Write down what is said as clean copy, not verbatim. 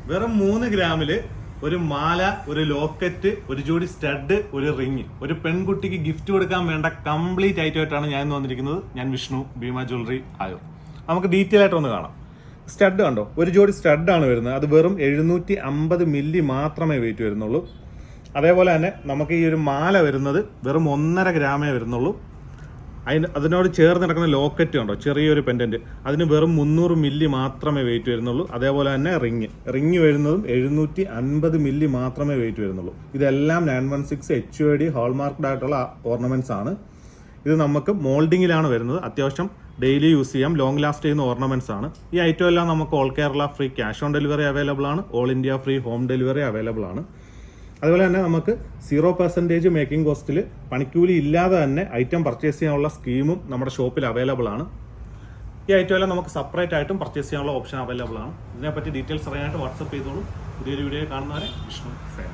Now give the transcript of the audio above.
വെറും 3 ഗ്രാമില് ഒരു മാല, ഒരു ലോക്കറ്റ്, ഒരു ജോഡി സ്റ്റഡ്, ഒരു റിങ്, ഒരു പെൺകുട്ടിക്ക് ഗിഫ്റ്റ് കൊടുക്കാൻ വേണ്ട കംപ്ലീറ്റ് ഐറ്റമായിട്ടാണ് ഞാൻ ഇന്ന് വന്നിരിക്കുന്നത്. ഞാൻ വിഷ്ണു, ഭീമ ജ്വല്ലറി ആയോ. നമുക്ക് ഡീറ്റെയിൽ ആയിട്ട് ഒന്ന് കാണാം. സ്റ്റഡ് കണ്ടോ, ഒരു ജോഡി സ്റ്റഡാണ് വരുന്നത്. അത് വെറും 750 മില്ലി മാത്രമേ വെയിറ്റ് വരുന്നുള്ളൂ. അതേപോലെ തന്നെ നമുക്ക് ഈ ഒരു മാല വരുന്നത് വെറും 1.5 ഗ്രാമേ വരുന്നുള്ളൂ. അതിനോട് ചേർന്ന് കിടക്കുന്ന ലോക്കറ്റ് കണ്ടോ, ചെറിയൊരു പെൻഡന്റ്, അതിന് വെറും 300 മില്ലി മാത്രമേ വെയിറ്റ് വരുന്നുള്ളൂ. അതേപോലെ തന്നെ റിങ് വരുന്നതും 750 മില്ലി മാത്രമേ വെയിറ്റ് വരുന്നുള്ളൂ. ഇതെല്ലാം 916 HUID ഹോൾമാർക്ക്ഡ് ആയിട്ടുള്ള ഓർണമെന്റ്സ് ആണ്. ഇത് നമുക്ക് മോൾഡിങ്ങിലാണ് വരുന്നത്. അത്യാവശ്യം ഡെയിലി യൂസ് ചെയ്യാം, ലോങ് ലാസ്റ്റ് ചെയ്യുന്ന ഓർണമെന്റ്സ് ആണ്. ഈ ഐറ്റം എല്ലാം നമുക്ക് all Kerala free cash on delivery available ആണ്. All India free home delivery available ആണ്. അതുപോലെ തന്നെ നമുക്ക് 0% മേക്കിംഗ് കോസ്റ്റിൽ പണിക്കൂലി ഇല്ലാതെ തന്നെ ഐറ്റം പർച്ചേസ് ചെയ്യാനുള്ള സ്കീമും നമ്മുടെ ഷോപ്പിൽ അവൈലബിൾ ആണ്. ഈ ഐറ്റം എല്ലാം നമുക്ക് സെപ്പറേറ്റ് ആയിട്ടും പർച്ചേസ് ചെയ്യാനുള്ള ഓപ്ഷൻ അവൈലബിൾ ആണ്. ഇതിനെപ്പറ്റി ഡീറ്റെയിൽസ് അറിയാനായിട്ട് വാട്സപ്പ് ചെയ്തോളൂ. പുതിയൊരു വീഡിയോ കാണുന്നവരെ വിഷ്ണു ഫാൻ.